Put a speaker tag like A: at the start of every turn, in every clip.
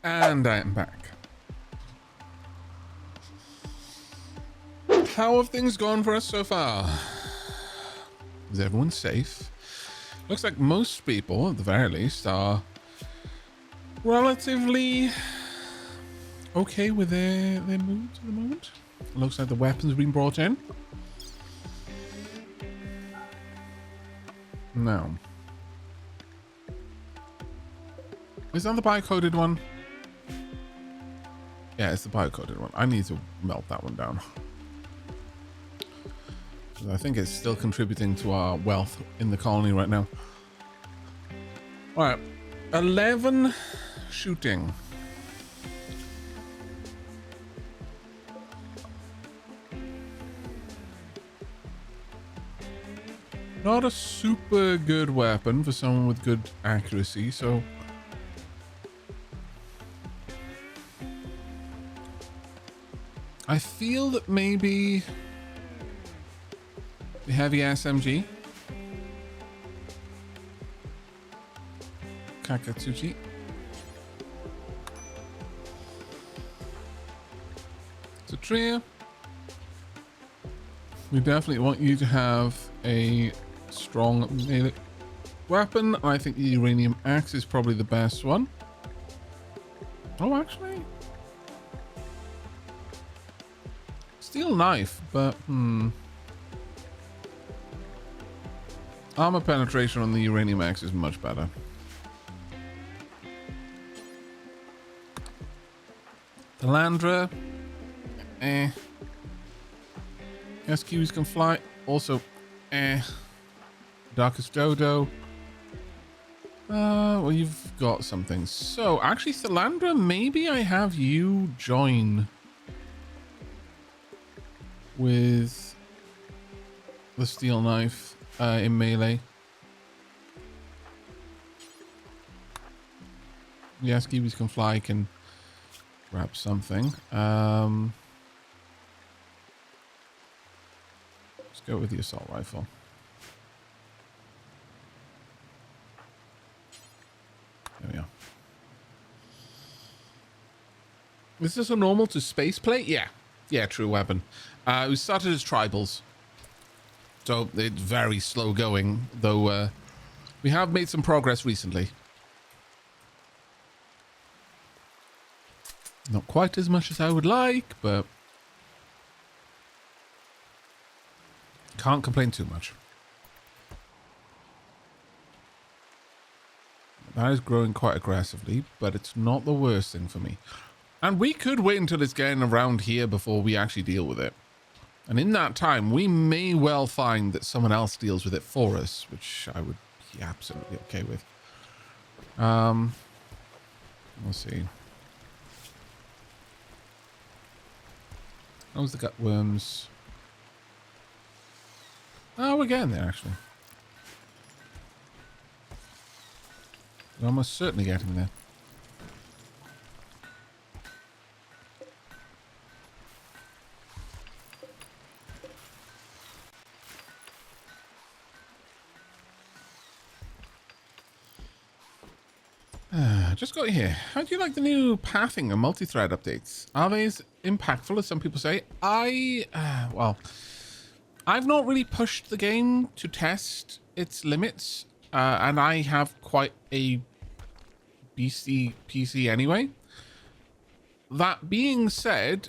A: And I am back. How have things gone for us so far? Is everyone safe? Looks like most people, at the very least, are relatively okay with their moods at the moment. Looks like the weapons have been brought in. No. Is that the biocoded one? Yeah, it's the biocoded one. I need to melt that one down. I think it's still contributing to our wealth in the colony right now. All right, 11 shooting. Not a super good weapon for someone with good accuracy, so I feel that maybe the heavy SMG, Kakatsuchi. So Tria, we definitely want you to have a strong melee weapon. I think the uranium axe is probably the best one. Oh, actually, steel knife, but armor penetration on the uranium axe is much better. The Landra, Yes, Kiwis can fly. Also, Darkest Dodo. Well, you've got something. So, actually, Thalandra, maybe I have you join with the steel knife in melee. Yes, Kiwis can fly, can grab something. Let's go with the assault rifle. There we are. Is this a normal to space plate? Yeah. Yeah, true weapon. We started as tribals. So it's very slow going, though we have made some progress recently. Not quite as much as I would like, but can't complain too much. That is growing quite aggressively, but it's not the worst thing for me. And we could wait until it's getting around here before we actually deal with it. And in that time, we may well find that someone else deals with it for us, which I would be absolutely okay with. Let's see. How's the gut worms? Oh, we're getting there, actually. We're almost certainly getting there. Just got here. How do you like the new pathing and multi-thread updates? Are they as impactful as some people say? Well, I've not really pushed the game to test its limits, and I have quite a beastie PC anyway. That being said,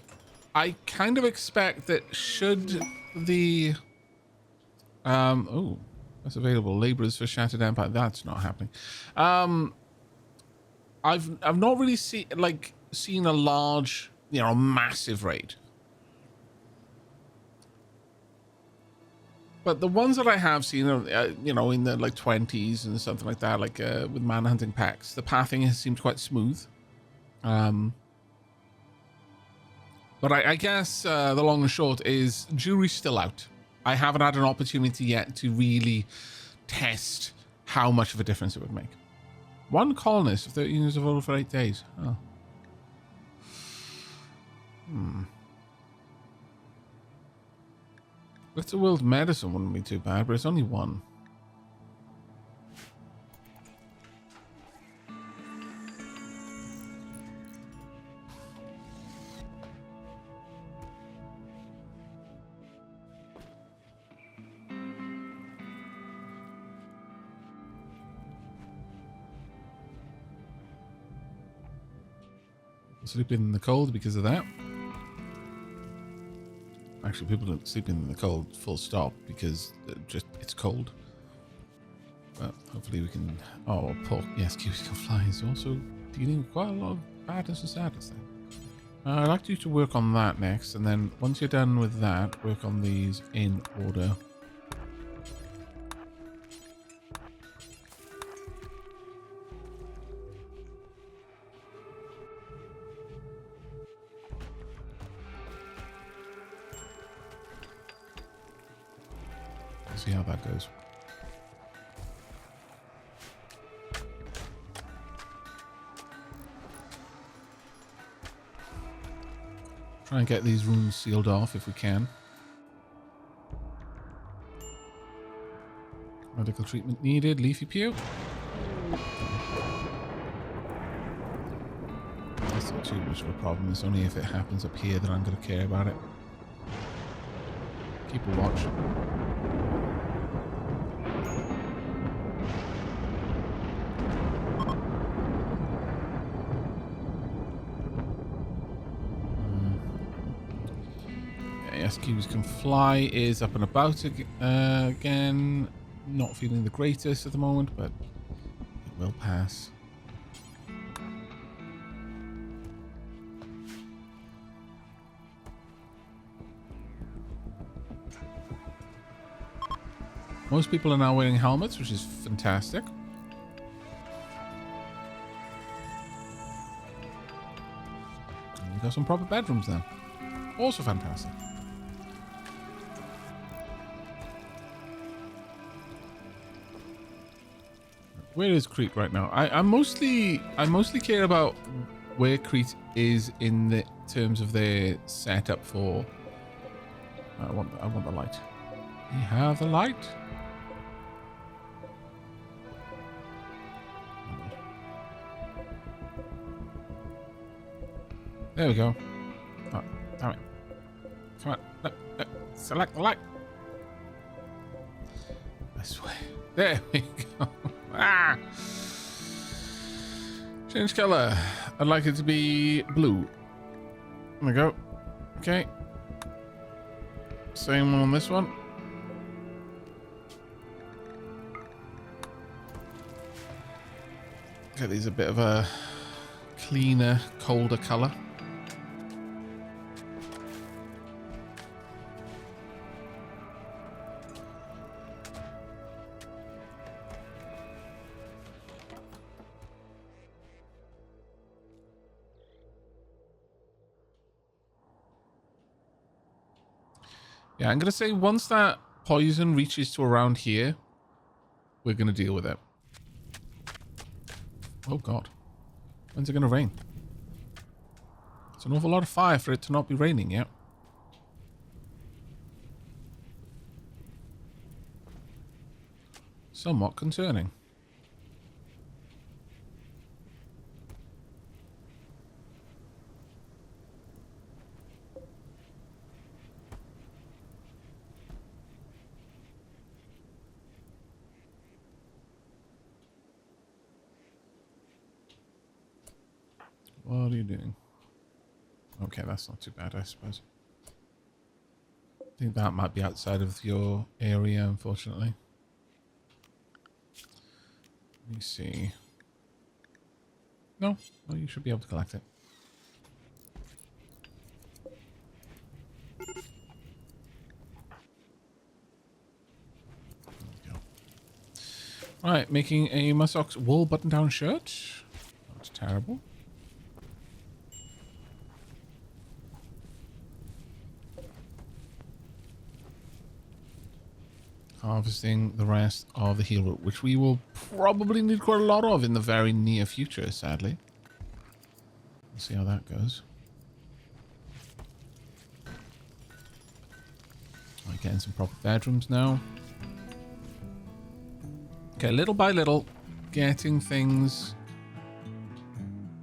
A: I kind of expect that should the oh, that's available. Laborers for Shattered Empire. That's not happening. I've not really seen a large, massive raid. But the ones that I have seen are, in the 20s and something like that, with manhunting packs. The pathing has seemed quite smooth. But I guess the long and short is jury's still out. I haven't had an opportunity yet to really test how much of a difference it would make. One colonist of 13 years of old for 8 days. Oh. Little World Medicine wouldn't be too bad, but it's only one. Sleeping in the cold because of that. Actually, people don't sleep in the cold full stop because it's cold. But hopefully we can... Oh, poor... Yes, kiwis can fly is also dealing with quite a lot of badness and sadness there. I'd like you to work on that next, and then once you're done with that, work on these in order. See how that goes. Try and get these rooms sealed off if we can. Medical treatment needed. Leafy pew. That's not too much of a problem. It's only if it happens up here that I'm going to care about it. Keep a watch. Yes, kiwis can fly is up and about again. Not feeling the greatest at the moment, but it will pass. Most people are now wearing helmets, which is fantastic. And we've got some proper bedrooms now. Also fantastic. Where is Crete right now? I mostly care about where Crete is in the terms of their setup for. I want the light. We have the light. There we go. Oh, damn it! Come on, look, select the light. This way. There we go. Ah! Change color. I'd like it to be blue. There we go. Okay. Same one on this one. Get these a bit of a cleaner, colder color. Yeah, I'm going to say once that poison reaches to around here, we're going to deal with it. Oh, God. When's it going to rain? It's an awful lot of fire for it to not be raining yet. Somewhat concerning. What are you doing? Okay, that's not too bad, I suppose. I think that might be outside of your area, unfortunately. Let me see. No, you should be able to collect it. There we go. Right, making a muskox wool button-down shirt. That's terrible. Harvesting the rest of the heal root, which we will probably need quite a lot of in the very near future, sadly. We'll see how that goes. Right, getting some proper bedrooms now. Okay, little by little, getting things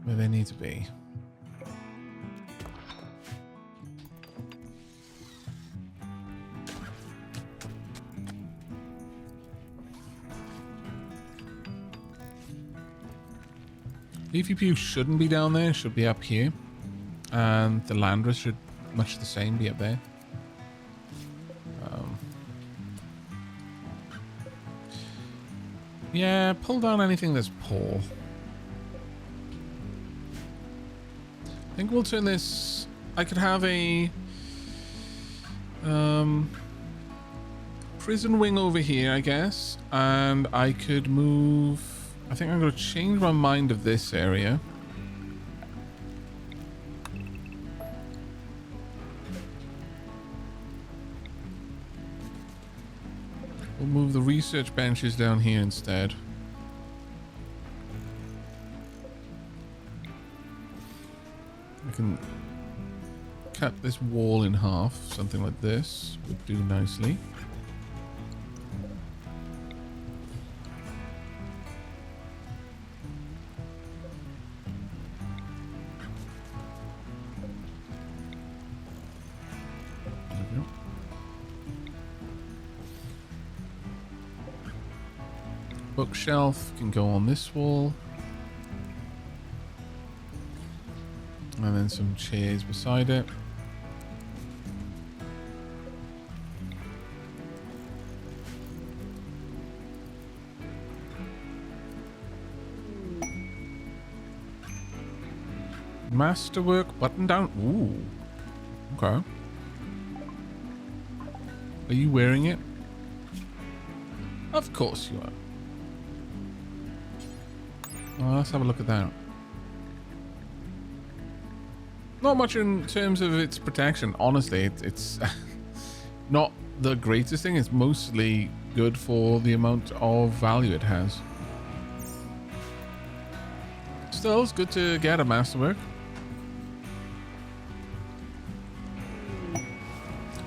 A: where they need to be. Leafy Pew shouldn't be down there, should be up here. And the landers should much the same be up there. Yeah, pull down anything that's poor. I think we'll turn this... I could have a... prison wing over here, I guess. And I could move... I think I'm going to change my mind of this area. We'll move the research benches down here instead. I can cut this wall in half. Something like this would do nicely. Bookshelf can go on this wall. And then some chairs beside it. Masterwork button down. Ooh. Okay. Are you wearing it? Of course you are. Well, let's have a look at that. Not much in terms of its protection. Honestly, it's not the greatest thing. It's mostly good for the amount of value it has. Still, it's good to get a masterwork.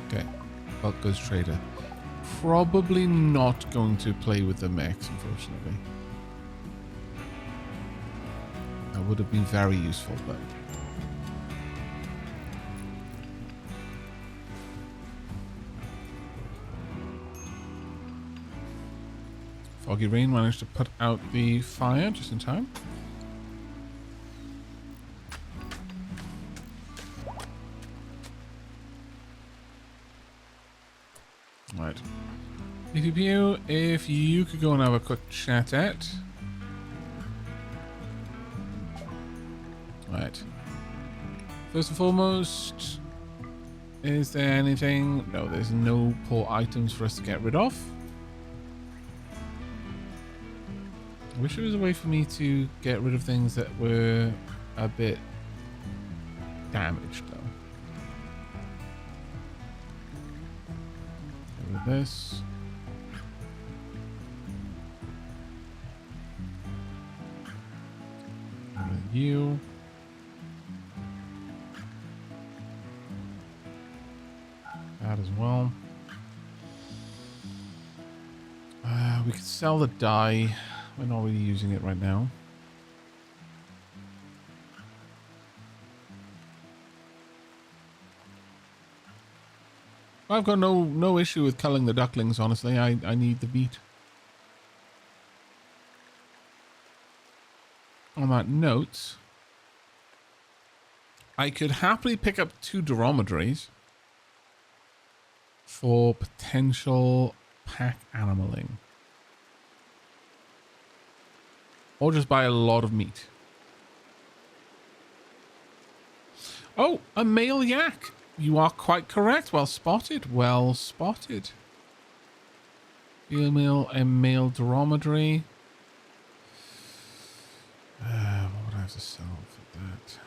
A: Okay, bulk goods trader. Probably not going to play with the mechs, unfortunately. That would have been very useful, but... Foggy Rain managed to put out the fire just in time. Right. PPPU, if you could go and have a quick chat at... Right. First and foremost, is there anything? No, there's no poor items for us to get rid of. I wish there was a way for me to get rid of things that were a bit damaged, though. Get rid of this. Get rid of you. That as well. We could sell the dye. We're not really using it right now. I've got no issue with culling the ducklings, honestly. I need the meat. On that note, I could happily pick up 2 dromedaries for potential pack animaling. Or just buy a lot of meat. Oh, a male yak. You are quite correct. Well spotted. Well spotted. Female and male dromedary. What would I have to sell for that?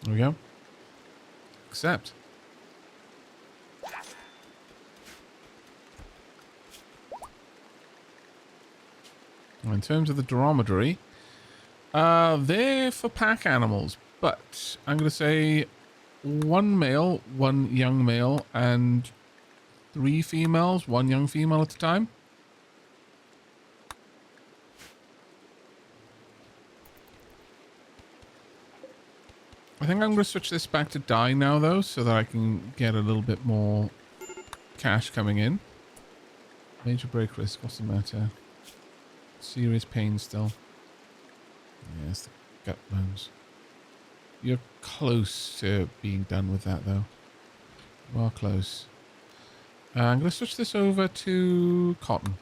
A: There we go. Accept. In terms of the dromedary, they're for pack animals, but I'm going to say 1 male, 1 young male, and 3 females, 1 young female at a time. I think I'm going to switch this back to dye now, though, so that I can get a little bit more cash coming in. Major break risk. What's the matter? Serious pain still. Yes, the gut wounds. You're close to being done with that, though. Well, close. I'm going to switch this over to cotton.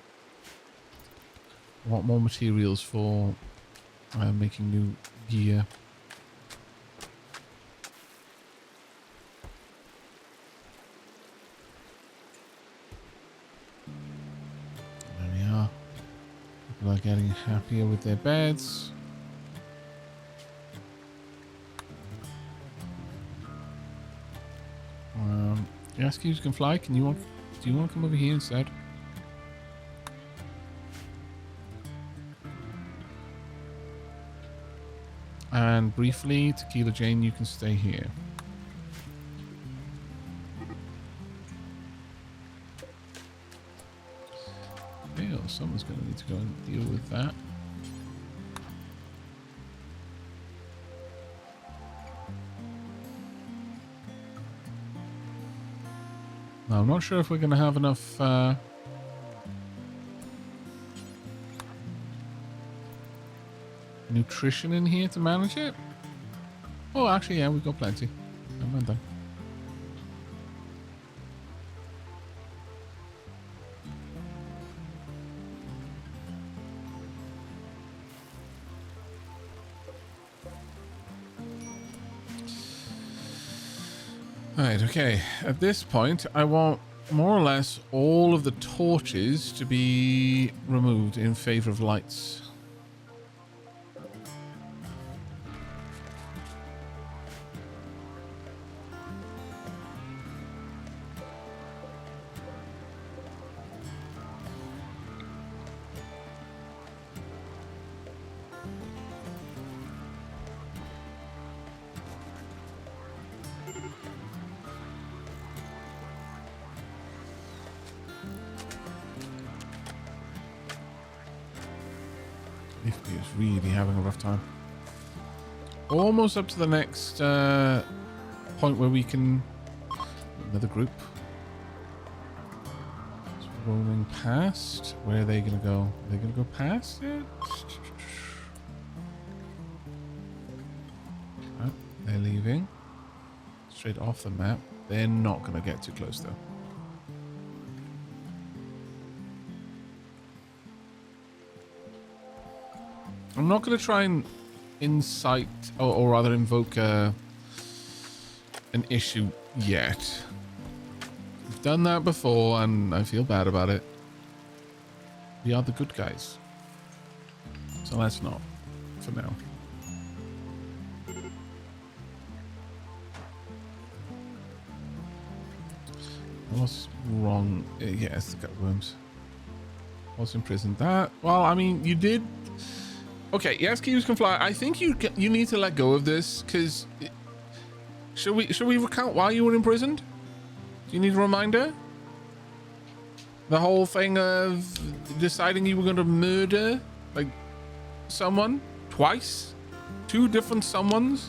A: I want more materials for making new gear. There we are. People are getting happier with their beds. Yes, you can fly. Do you want to come over here instead? And briefly, Tequila Jane, you can stay here. Okay, well, someone's going to need to go and deal with that. Now, I'm not sure if we're going to have enough nutrition in here to manage it. Oh, actually, yeah, we've got plenty. Never mind then. Right, okay. At this point, I want more or less all of the torches to be removed in favor of lights. Nifty is really having a rough time. Almost up to the next point where we can... Another group. It's rolling past. Where are they going to go? Are they going to go past it? Oh, they're leaving. Straight off the map. They're not going to get too close though. I'm not going to try and incite, or rather invoke an issue yet. We've done that before and I feel bad about it. We are the good guys. So let's not, for now. What's wrong? Yes, the gutworms. Was imprisoned. That, well, I mean, you did... Okay, yes, cubes can fly. I think you need to let go of this, because should we recount why you were imprisoned? Do you need a reminder? The whole thing of deciding you were going to murder like someone twice, 2 different someones.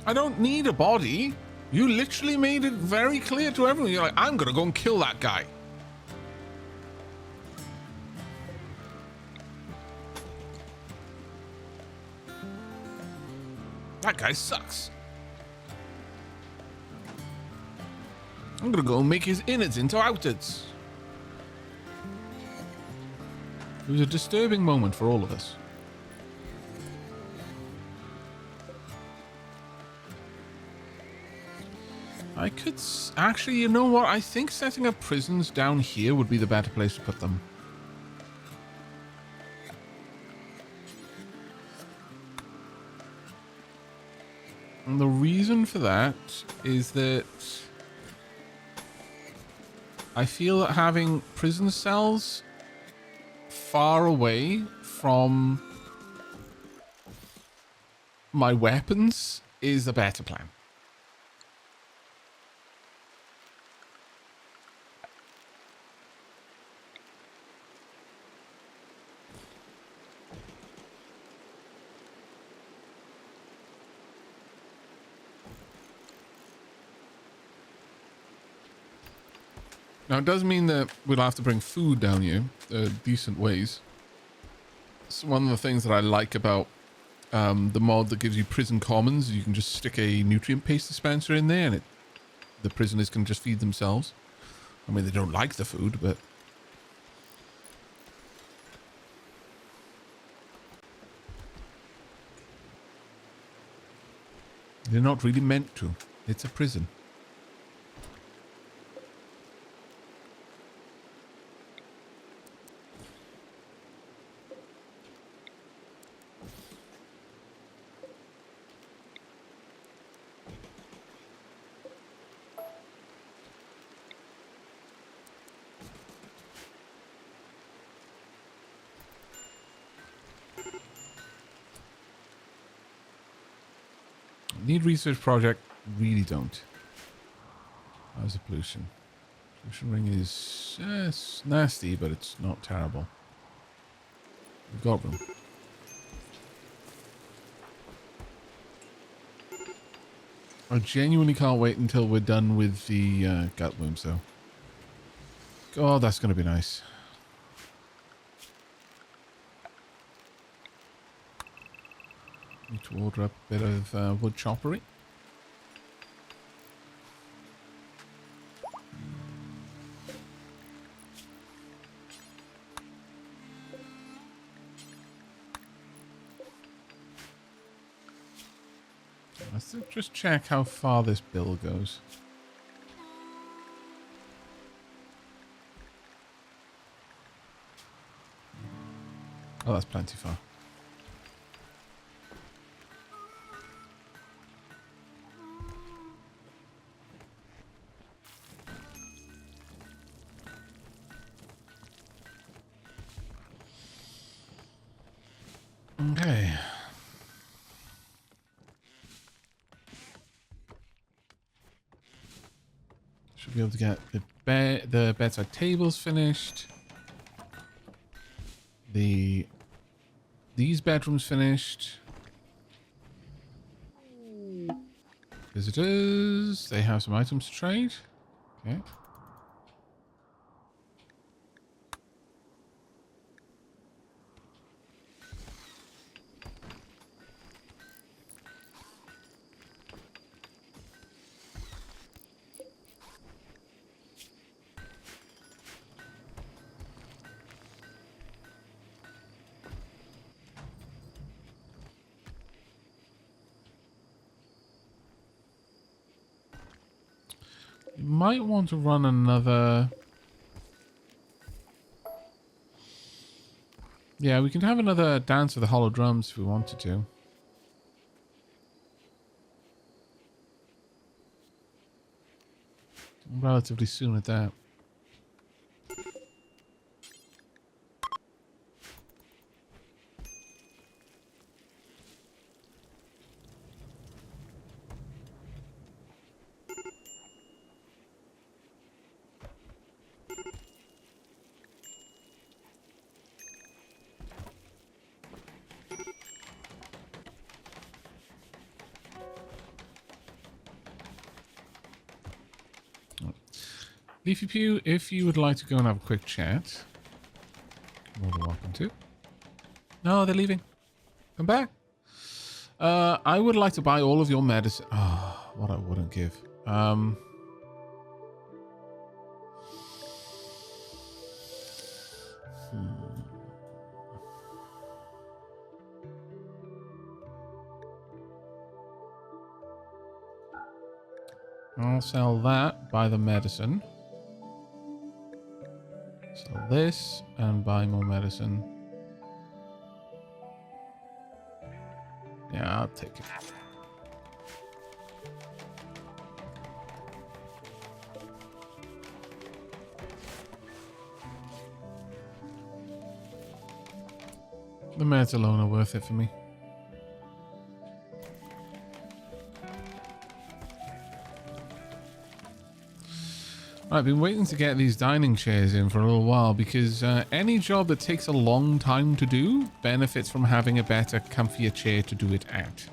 A: I don't need a body. You literally made it very clear to everyone. You're like, I'm gonna go and kill that guy. That guy sucks. I'm gonna go and make his innards into outards. It was a disturbing moment for all of us. I could... Actually, you know what? I think setting up prisons down here would be the better place to put them. And the reason for that is that I feel that having prison cells far away from my weapons is a better plan. Now, it does mean that we'll have to bring food down here, decent ways. It's one of the things that I like about the mod that gives you prison commons. You can just stick a nutrient paste dispenser in there and the prisoners can just feed themselves. I mean, they don't like the food, but... they're not really meant to. It's a prison. Need research project? Really don't. How's the pollution? Pollution ring is it's nasty, but it's not terrible. We've got room. I genuinely can't wait until we're done with the gut worms, though. God, that's going to be nice. Need to order up a bit of wood choppery. Let's just check how far this bill goes. Oh, that's plenty far. Okay. Should be able to get the bedside tables finished. These bedrooms finished. Visitors, they have some items to trade. Okay. You might want to run another... yeah, we can have another dance of the hollow drums if we wanted to. Relatively soon at that. Leafy Pew, if you would like to go and have a quick chat, more than welcome to. No, they're leaving. Come back. I would like to buy all of your medicine. Oh, what I wouldn't give. I'll sell that, buy the medicine. Sell this and buy more medicine. Yeah, I'll take it. The meds alone are worth it for me. I've been waiting to get these dining chairs in for a little while because any job that takes a long time to do benefits from having a better, comfier chair to do it at.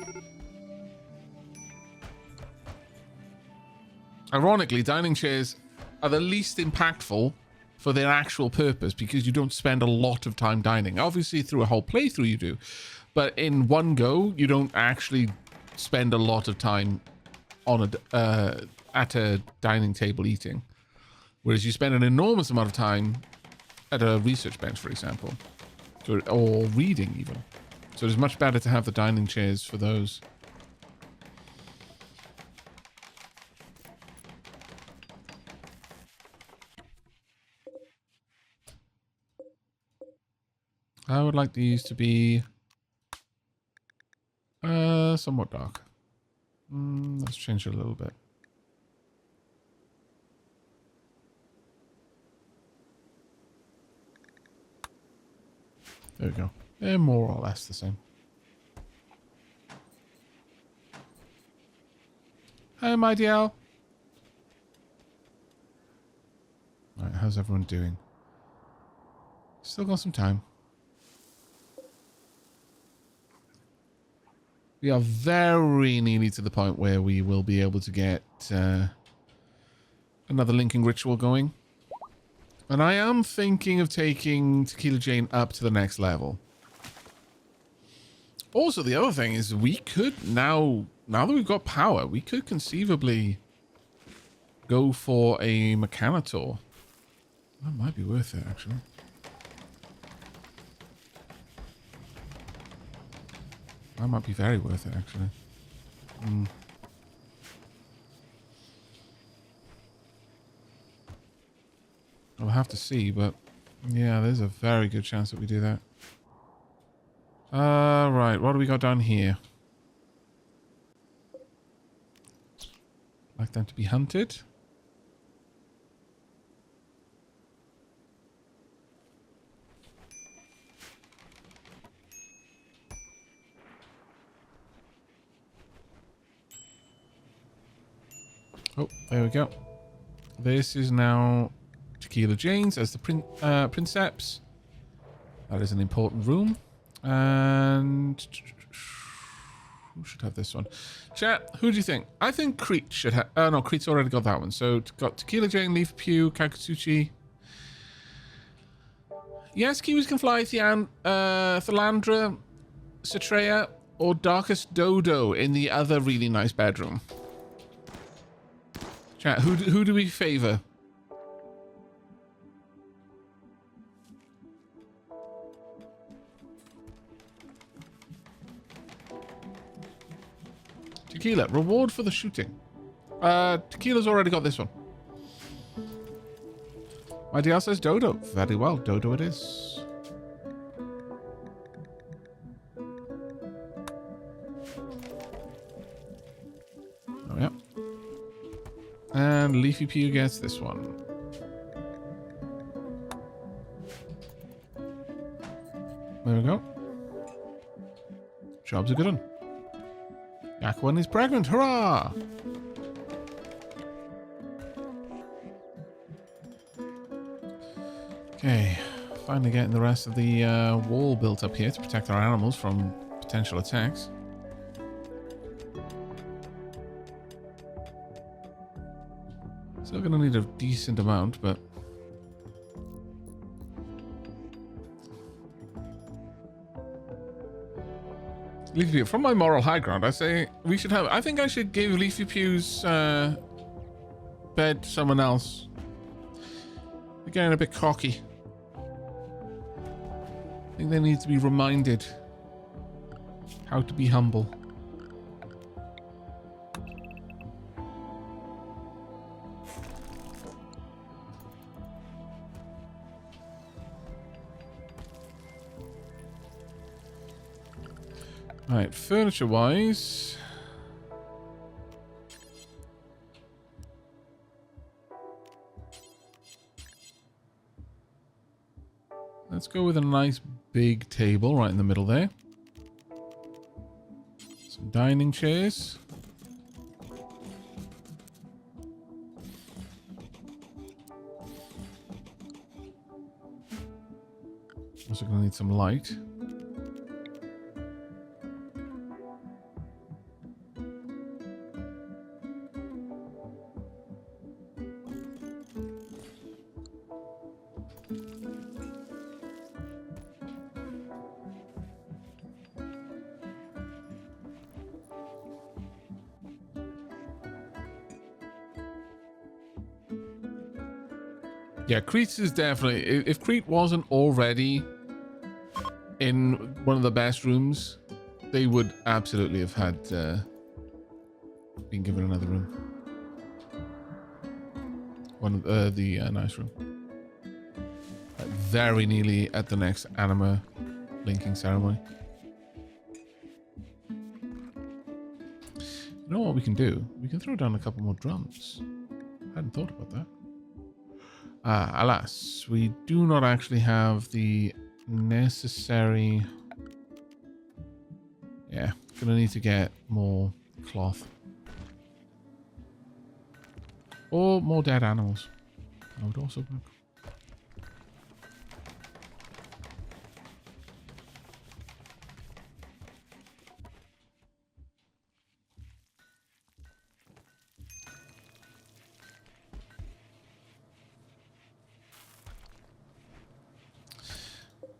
A: Ironically, dining chairs are the least impactful for their actual purpose, because you don't spend a lot of time dining. Obviously, through a whole playthrough you do, but in one go, you don't actually spend a lot of time on at a dining table eating. Whereas you spend an enormous amount of time at a research bench, for example, or reading even. So it's much better to have the dining chairs for those. I would like these to be somewhat dark. Let's change it a little bit. There we go. They're more or less the same. Hi, my DL. Alright, how's everyone doing? Still got some time. We are very nearly to the point where we will be able to get another linking ritual going. And I am thinking of taking Tequila Jane up to the next level. Also, the other thing is we could now that we've got power, we could conceivably go for a Mechanitor. That might be worth it, actually. That might be very worth it, actually. I'll have to see, but yeah, there's a very good chance that we do that. Right, what do we got down here? Like them to be hunted. Oh, there we go. This is now Tequila Jane's as the Princeps. That is an important room. And who should have this one? Chat, who do you think? I think Crete should have... no, Crete's already got that one. So, got Tequila Jane, Leaf Pew, Kakatsuchi. Yes, Kiwis can fly, Thalandra, Cetrea, or Darkest Dodo in the other really nice bedroom. Chat, who do we favor? Tequila, reward for the shooting. Tequila's already got this one. My DL says Dodo. Very well, Dodo it is. Oh, yeah. And Leafy Pew gets this one. There we go. Job's a good one. Yakwan is pregnant, hurrah! Okay, finally getting the rest of the wall built up here to protect our animals from potential attacks. Still gonna need a decent amount, but... Leafy Pew, from my moral high ground, I say we should have... I think I should give Leafy Pew's bed to someone else. They're getting a bit cocky. I think they need to be reminded how to be humble. Right, furniture-wise... Let's go with a nice big table right in the middle there. Some dining chairs. Also gonna need some light. Yeah, Crete is definitely... If Crete wasn't already in one of the best rooms, they would absolutely have had been given another room. One of the nice room. Very nearly at the next anima linking ceremony. You know what we can do? We can throw down a couple more drums. I hadn't thought about that. Alas, we do not actually have the necessary... Yeah, gonna need to get more cloth. Or more dead animals. That would also work.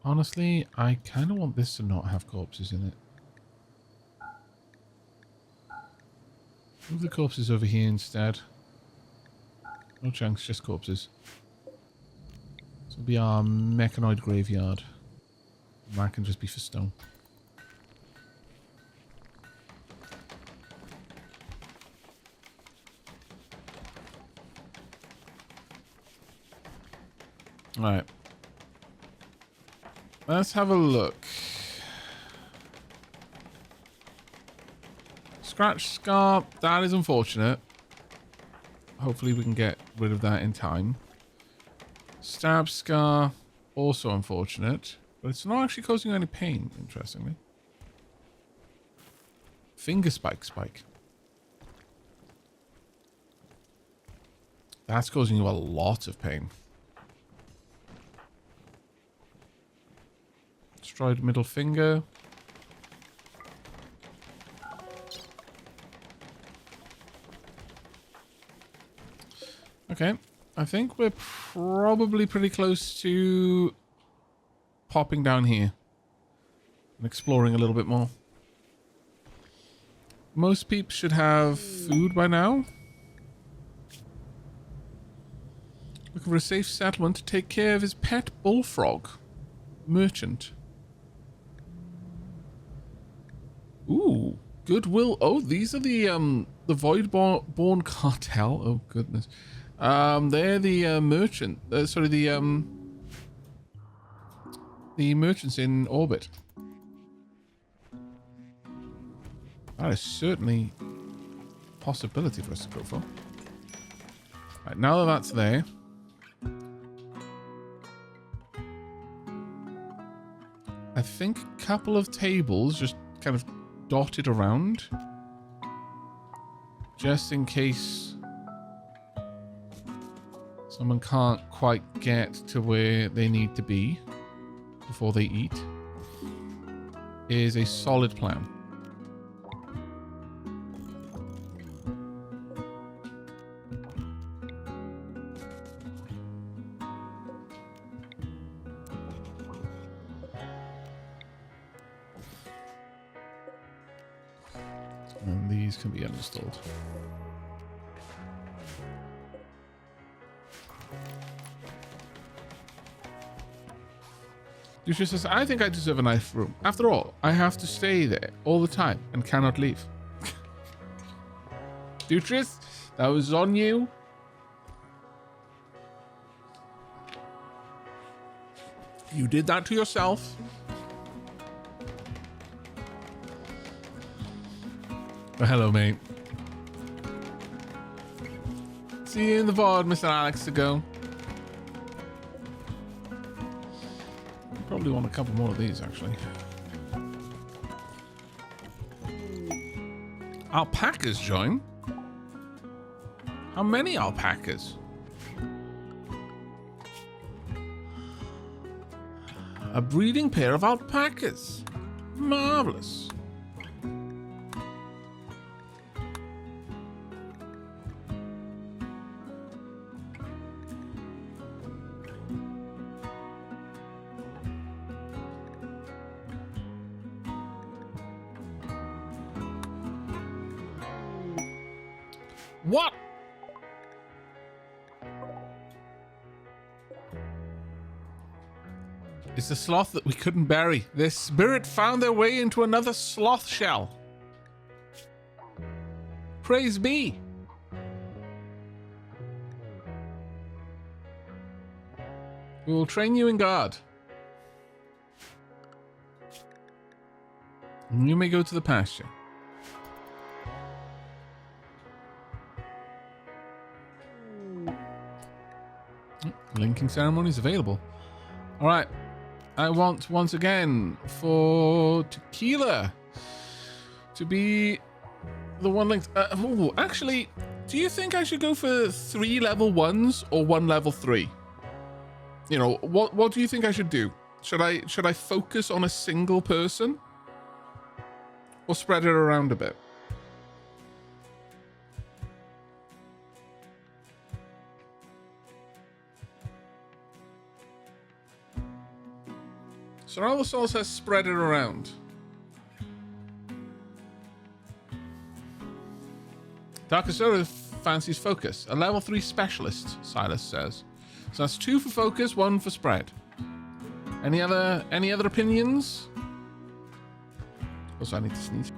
A: Honestly, I kind of want this to not have corpses in it. Move the corpses over here instead. No chunks, just corpses. This will be our mechanoid graveyard. And that can just be for stone. Alright. Let's have a look. Scratch scar, that is unfortunate. Hopefully we can get rid of that in time. Stab scar, also unfortunate. But it's not actually causing any pain, interestingly. Finger spike. That's causing you a lot of pain. Destroyed middle finger. Okay, I think we're probably pretty close to popping down here and exploring a little bit more. Most peeps should have food by now. Looking for a safe settlement to take care of his pet bullfrog. Merchant. Ooh, goodwill. Oh, these are the Voidborn cartel. Oh goodness. They're the merchant. Sorry, the merchants in orbit. That is certainly a possibility for us to go for. Right, now that that's there. I think a couple of tables just kind of dotted around. Just in case someone can't quite get to where they need to be before they eat. Is a solid plan. And these can be uninstalled. Lucius says, I think I deserve a nice room. After all, I have to stay there all the time and cannot leave. Dutrius, that was on you. You did that to yourself. Well, hello, mate. See you in the VOD, Mr. Alex, to go. Probably want a couple more of these, actually. Alpacas join? How many alpacas? A breeding pair of alpacas. Marvelous. What? It's the sloth that we couldn't bury. Their spirit found their way into another sloth shell. Praise be. We will train you in guard. And you may go to the pasture. Linking ceremonies available. All right. I want once again for Tequila to be the one linked. Actually, do you think I should go for 3 level 1s or 1 level 3? You know, what do you think I should do? Should I focus on a single person or spread it around a bit? So all the souls has spread it around. Darkasura fancies focus. A level 3 specialist, Silas says. So that's 2 for focus, 1 for spread. Any other opinions? Also, I need to sneeze.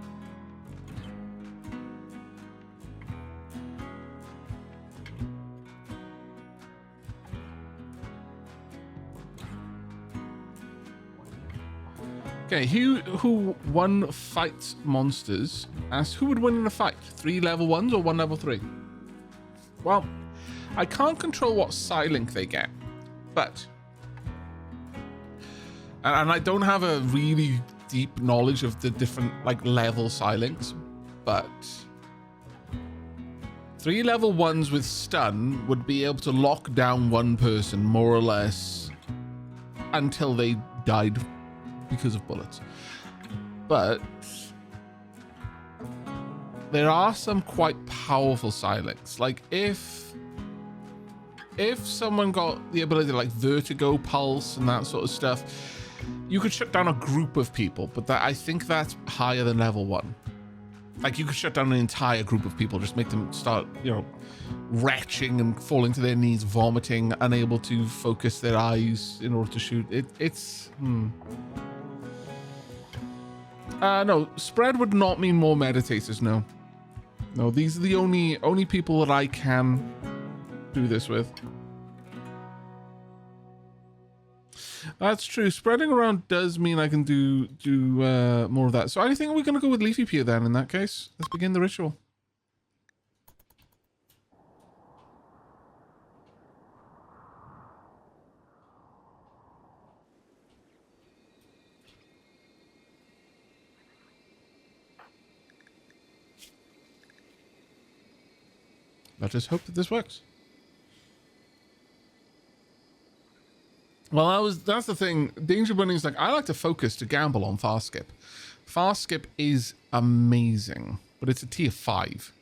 A: Okay, who won fight monsters? Asks who would win in a fight? 3 level 1s or 1 level 3? Well, I can't control what Psi-Link they get, but and I don't have a really deep knowledge of the different like level Psi-Links, but 3 level 1s with stun would be able to lock down one person more or less until they died because of bullets. But there are some quite powerful Psi-Links. Like if someone got the ability to like vertigo pulse and that sort of stuff, you could shut down a group of people, but I think that's higher than level 1. Like you could shut down an entire group of people, just make them start, you know, retching and falling to their knees, vomiting, unable to focus their eyes in order to shoot. No, spread would not mean more meditators, no. No, these are the only people that I can do this with. That's true. Spreading around does mean I can do more of that. So I think we're going to go with Leafy Peer then in that case. Let's begin the ritual. Let us hope that this works. Well, that's the thing. Danger Bunny is like, I like to focus to gamble on Fast Skip. Fast Skip is amazing, but it's a tier 5.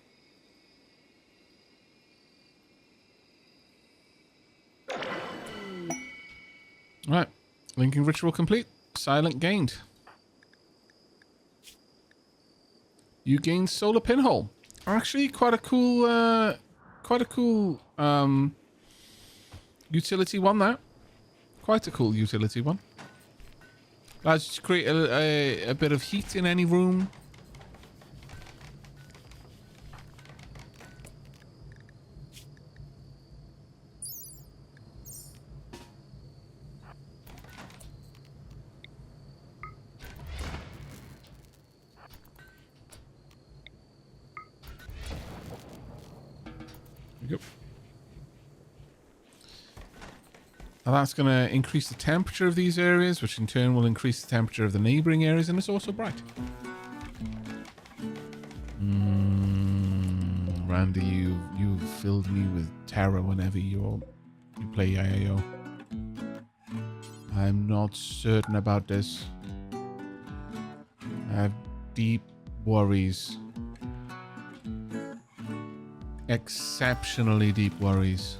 A: Right. Linking ritual complete. Silent gained. You gained solar pinhole. Actually, quite a cool utility one, that. Quite a cool utility one. Allows you to create a bit of heat in any room. There we go. Now that's going to increase the temperature of these areas, which in turn will increase the temperature of the neighboring areas, and it's also bright. Randy, you filled me with terror whenever you play IAO. I'm not certain about this. I have deep worries. Exceptionally deep worries.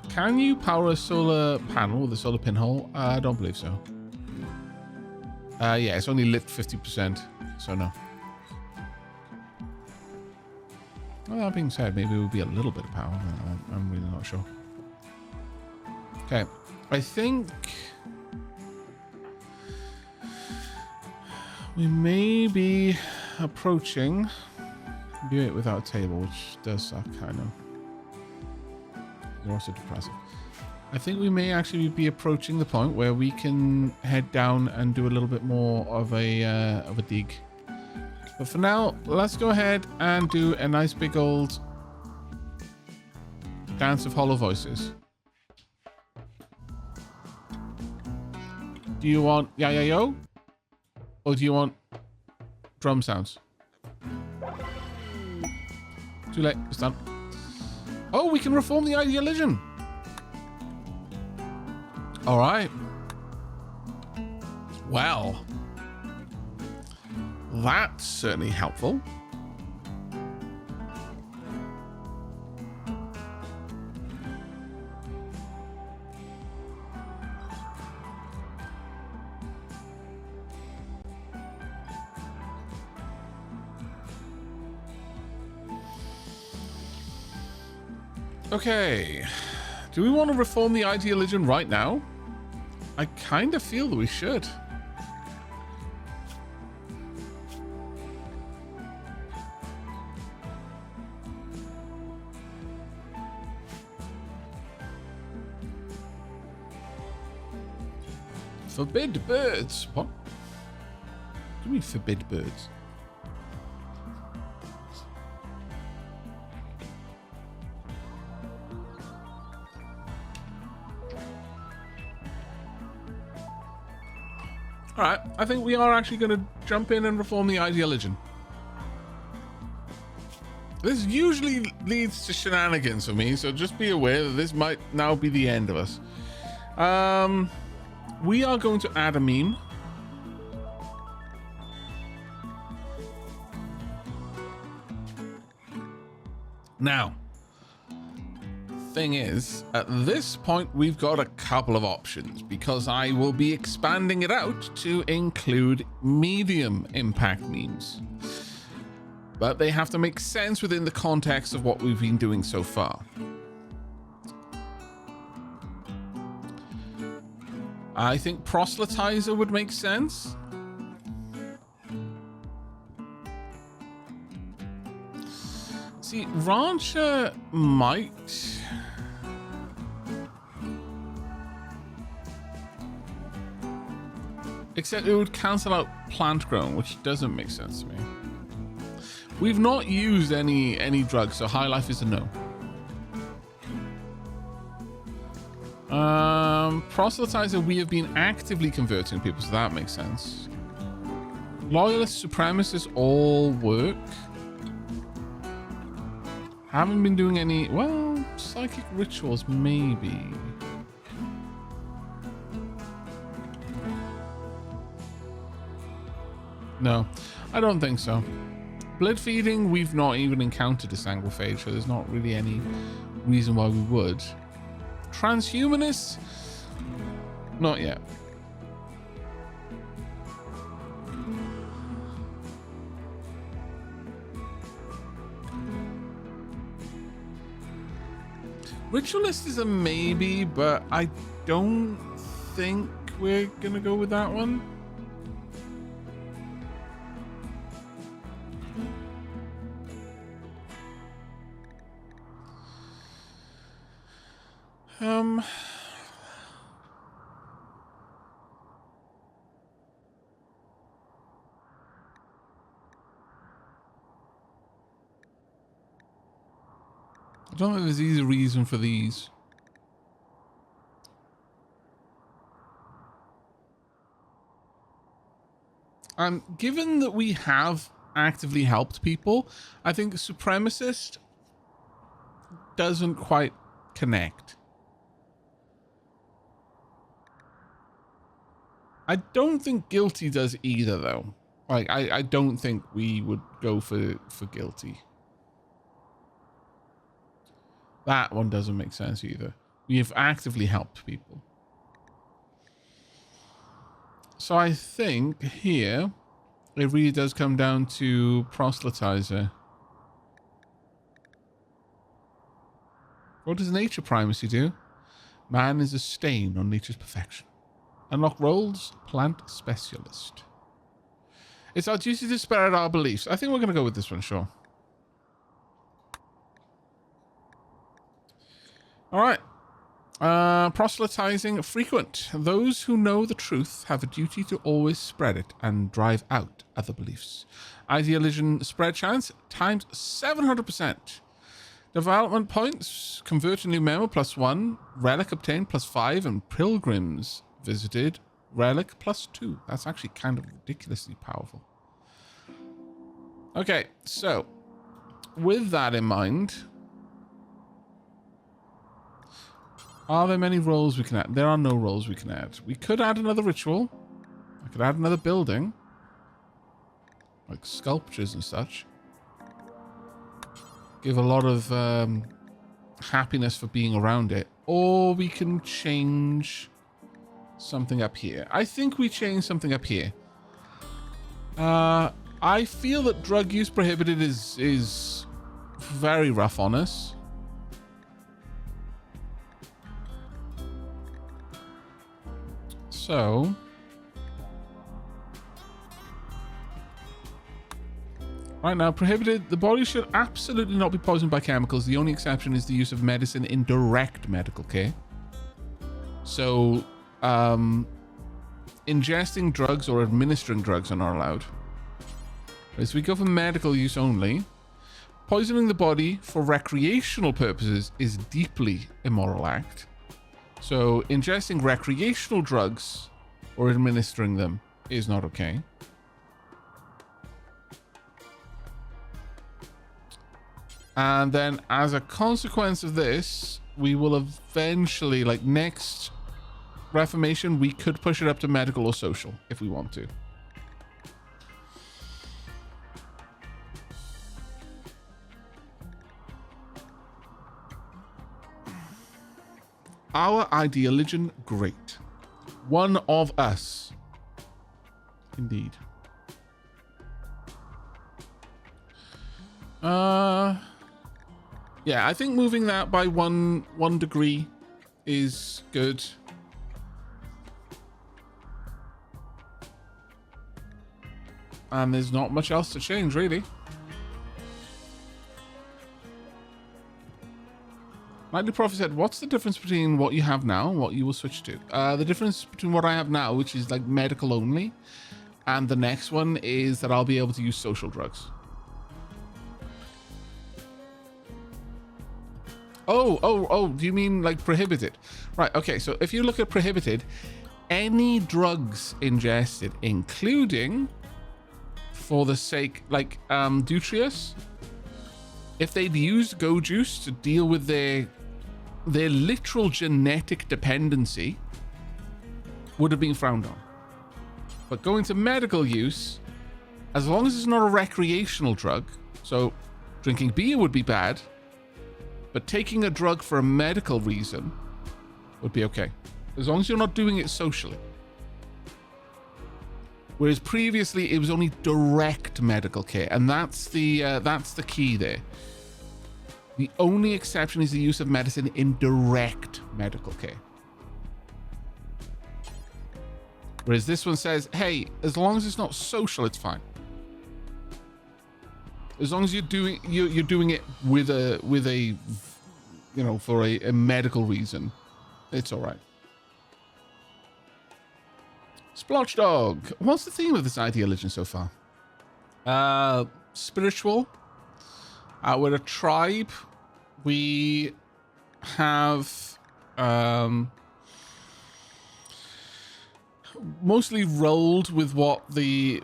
A: Can you power a solar panel with a solar pinhole? I don't believe so. Yeah, it's only lit 50%, so no. Well, that being said, maybe it would be a little bit of power. I'm really not sure. Okay, I think we may be approaching. Do it without a table, which does suck, kind of. They're also depressive. I think we may actually be approaching the point where we can head down and do a little bit more of a dig. But for now, let's go ahead and do a nice big old dance of hollow voices. Do you want ya-ya-yo? Or do you want drum sounds? Too late. It's done. Oh, we can reform the Ideological. All right. Well, that's certainly helpful. Okay. Do we want to reform the Ideological right now? I kind of feel that we should. Forbid birds. What? What do you mean forbid birds? All right, I think we are actually going to jump in and reform the Ideological. This usually leads to shenanigans for me, so just be aware that this might now be the end of us. We are going to add a meme. Now, thing is, at this point, we've got a couple of options because I will be expanding it out to include medium impact memes. But they have to make sense within the context of what we've been doing so far. I think proselytizer would make sense. See, rancher might. Except it would cancel out plant growing, which doesn't make sense to me. We've not used any drugs, so high life is a no. Proselytizer, we have been actively converting people, so that makes sense. Loyalist, supremacists all work. Haven't been doing any, well, psychic rituals maybe. No, I don't think so. Blood feeding, we've not even encountered a sanguiphage, so there's not really any reason why we would. Transhumanists? Not yet. Ritualist is a maybe, but I don't think we're gonna go with that one. I don't think there's easy reason for these. Given that we have actively helped people, I think supremacist doesn't quite connect. I don't think guilty does either, though. Like, I don't think we would go for guilty. That one doesn't make sense either. We have actively helped people. So I think here, it really does come down to proselytizer. What does nature primacy do? Man is a stain on nature's perfection. Unlock roles, plant specialist. It's our duty to spread our beliefs. I think we're going to go with this one, sure. All right. Proselytizing frequent. Those who know the truth have a duty to always spread it and drive out other beliefs. Ideological spread chance times 700%. Development points. Convert a new memo +1. Relic obtained +5. And pilgrims visited relic +2. That's actually kind of ridiculously powerful. Okay, so with that in mind, are there many roles we can add? There are no roles we can add. We could add another ritual. I could add another building, like sculptures and such. Give a lot of happiness for being around it. Or we can change something up here. I think we change something up here. I feel that drug use prohibited is very rough on us. So right now, prohibited. The body should absolutely not be poisoned by chemicals. The only exception is the use of medicine in direct medical care. So ingesting drugs or administering drugs are not allowed. As we go for medical use only, poisoning the body for recreational purposes is deeply immoral act. So ingesting recreational drugs or administering them is not okay. And then as a consequence of this, we will eventually, like next reformation, we could push it up to medical or social if we want to. Our ideological great. One of us. Indeed. Yeah, I think moving that by one degree is good. And there's not much else to change, really. Nightly Prophet said, what's the difference between what you have now and what you will switch to? The difference between what I have now, which is like medical only, and the next one is that I'll be able to use social drugs. Oh, do you mean like prohibited? Right, okay, so if you look at prohibited, any drugs ingested, including, for the sake, like Dutrius, if they'd used Go Juice to deal with their literal genetic dependency, would have been frowned on. But going to medical use, as long as it's not a recreational drug, so drinking beer would be bad, but taking a drug for a medical reason would be okay, as long as you're not doing it socially. Whereas previously it was only direct medical care, and that's the key there. The only exception is the use of medicine in direct medical care. Whereas this one says, hey, as long as it's not social, it's fine. As long as you're doing it with a you know, for a medical reason, it's all right. Splotch Dog. What's the theme of this ideology so far? Spiritual. We're a tribe. We have mostly rolled with what the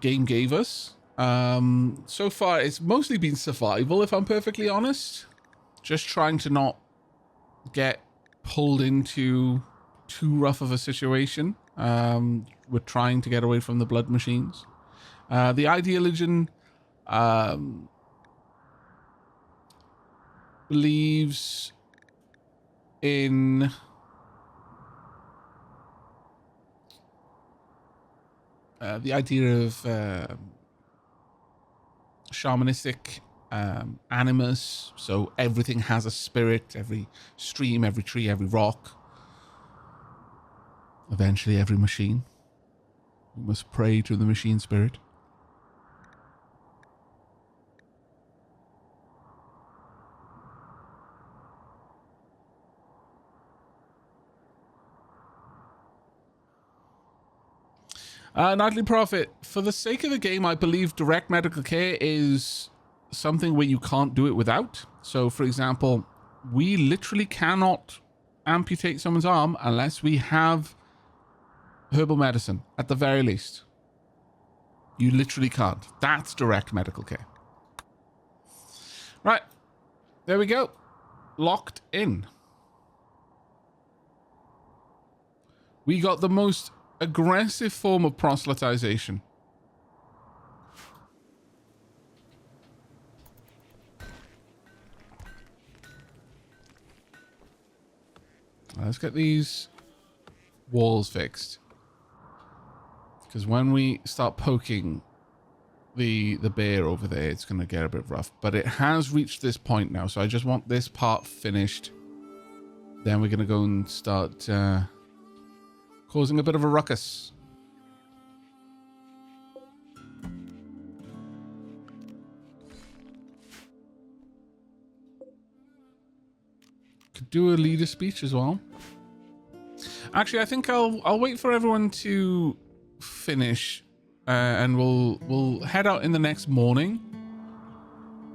A: game gave us. So far, it's mostly been survival, if I'm perfectly honest. Just trying to not get pulled into too rough of a situation. We're trying to get away from the blood machines. The Ideological believes in the idea of shamanistic animus, so everything has a spirit, every stream, every tree, every rock. Eventually every machine. We must pray to the machine spirit. Nightly Prophet, for the sake of the game, I believe direct medical care is something where you can't do it without. So, for example, we literally cannot amputate someone's arm unless we have herbal medicine, at the very least. You literally can't. That's direct medical care. Right. There we go. Locked in. We got the most aggressive form of proselytization. Let's get these walls fixed. Because when we start poking the bear over there, it's going to get a bit rough. But it has reached this point now, so I just want this part finished. Then we're going to go and start causing a bit of a ruckus. Could do a leader speech as well. Actually, I think I'll wait for everyone to finish, and we'll head out in the next morning.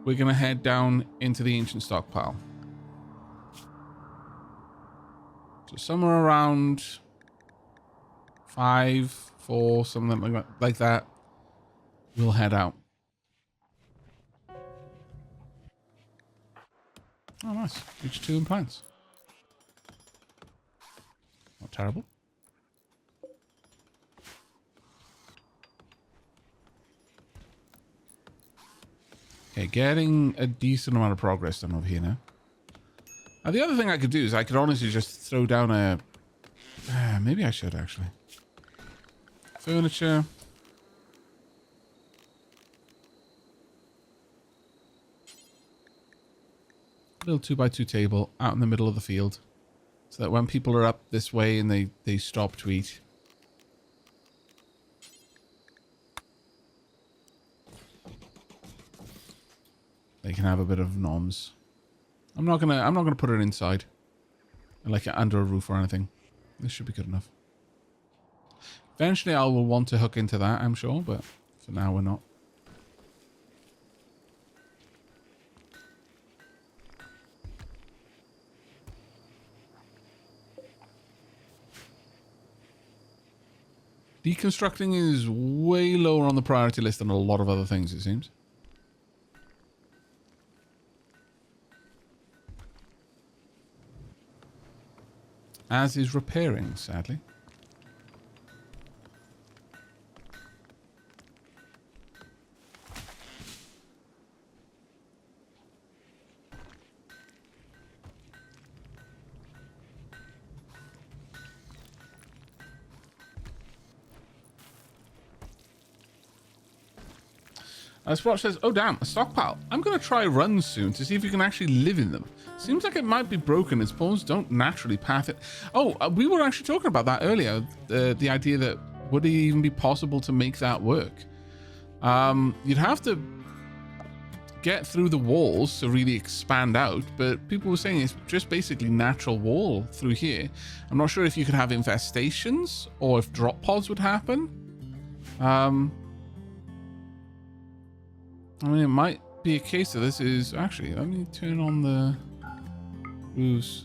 A: We're gonna head down into the ancient stockpile. So somewhere around 5, 4, something like that, we'll head out. Oh, nice. Reach 2 in plants. Not terrible. Okay, getting a decent amount of progress done over here now. Now, the other thing I could do is I could honestly just throw down a... maybe I should, actually. Furniture. Little 2x2 table out in the middle of the field. So that when people are up this way and they stop to eat... they can have a bit of noms. I'm not gonna put it inside, like under a roof or anything. This should be good enough. Eventually, I will want to hook into that, I'm sure, but for now we're not. Deconstructing is way lower on the priority list than a lot of other things, it seems. As is repairing, sadly. Splotch says, oh damn, a stockpile. I'm going to try runs soon to see if you can actually live in them. Seems like it might be broken. Its spawns don't naturally path it. Oh, we were actually talking about that earlier. The idea that would it even be possible to make that work? You'd have to get through the walls to really expand out, but people were saying it's just basically natural wall through here. I'm not sure if you could have infestations or if drop pods would happen. I mean, it might be a case of this is... Actually, let me turn on the roofs.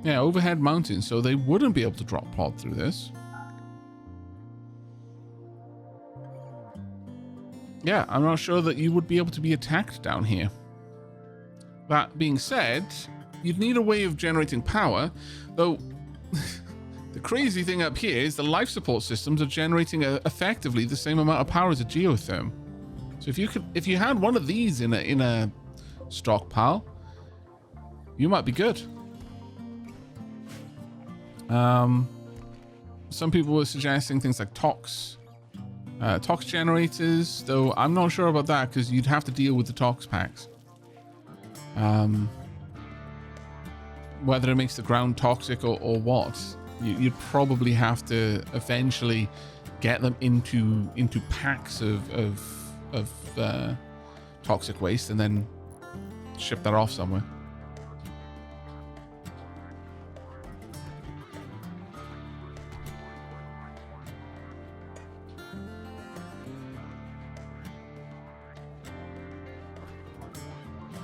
A: Yeah, overhead mountains, so they wouldn't be able to drop pod through this. Yeah, I'm not sure that you would be able to be attacked down here. That being said, you'd need a way of generating power, though... The crazy thing up here is the life support systems are generating effectively the same amount of power as a geotherm. So if you had one of these in a stockpile, you might be good. Some people were suggesting things like tox Tox generators, though I'm not sure about that because you'd have to deal with the tox packs. Whether it makes the ground toxic or what, you'd probably have to eventually get them into packs of toxic waste and then ship that off somewhere.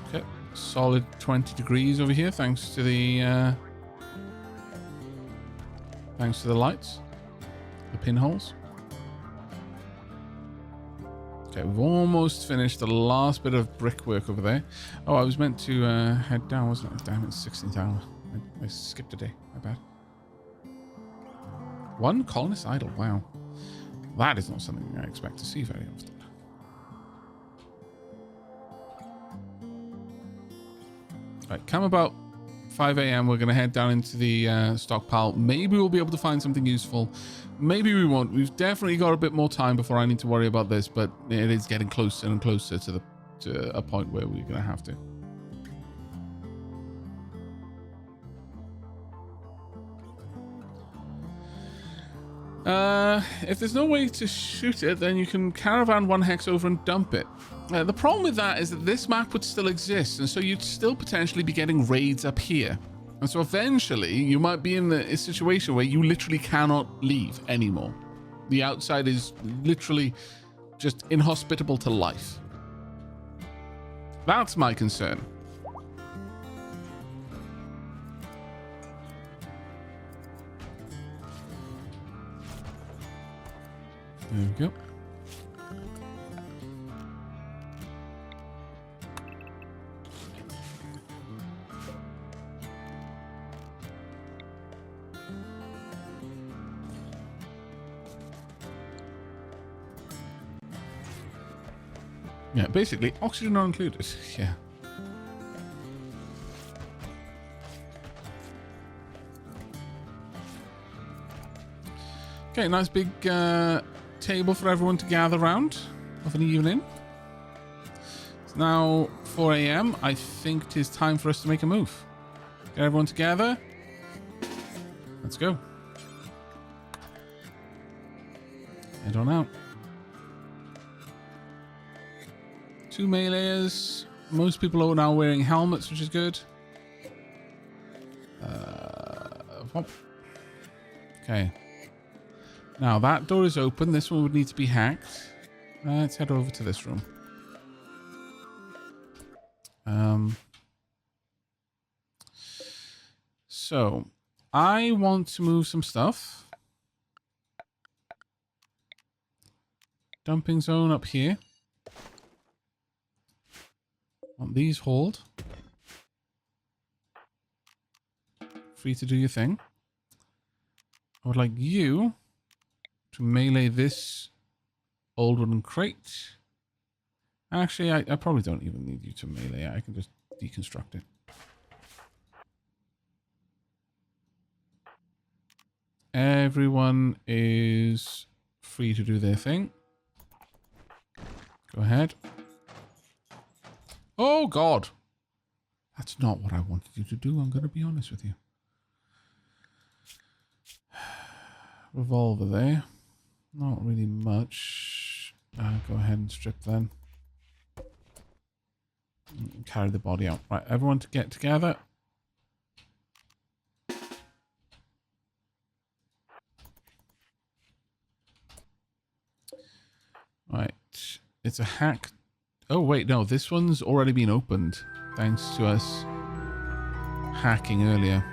A: Okay, solid 20 degrees over here thanks to the lights, the pinholes. Okay, we've almost finished the last bit of brickwork over there. Oh, I was meant to head down, wasn't I? Damn, it's 16th hour. I skipped a day. My bad. One colonist idle. Wow. That is not something I expect to see very often. Right, come about 5 a.m. we're going to head down into the stockpile. Maybe we'll be able to find something useful. Maybe we won't. We've definitely got a bit more time before I need to worry about this, but it is getting closer and closer to a point where we're going to have to. If there's no way to shoot it, then you can caravan one hex over and dump it. The problem with that is that this map would still exist, and so you'd still potentially be getting raids up here. And so eventually, you might be in a situation where you literally cannot leave anymore. The outside is literally just inhospitable to life. That's my concern. There we go. Yeah, basically, oxygen not included. Yeah. Okay, nice big table for everyone to gather around of an evening. It's now 4 a.m. I think it is time for us to make a move. Get everyone together. Let's go. Head on out. 2 melees. Most people are now wearing helmets, which is good. Okay. Now that door is open. This one would need to be hacked. Let's head over to this room. So I want to move some stuff. Dumping zone up here. Want these hauled. Free to do your thing. I would like you to melee this old wooden crate. Actually, I probably don't even need you to melee. I can just deconstruct it. Everyone is free to do their thing. Go ahead. Oh, God. That's not what I wanted you to do. I'm going to be honest with you. Revolver there. Not really much. Go ahead and strip then. Carry the body out. Right, everyone to get together. Right. It's a hack. Oh, wait, no. This one's already been opened. Thanks to us hacking earlier.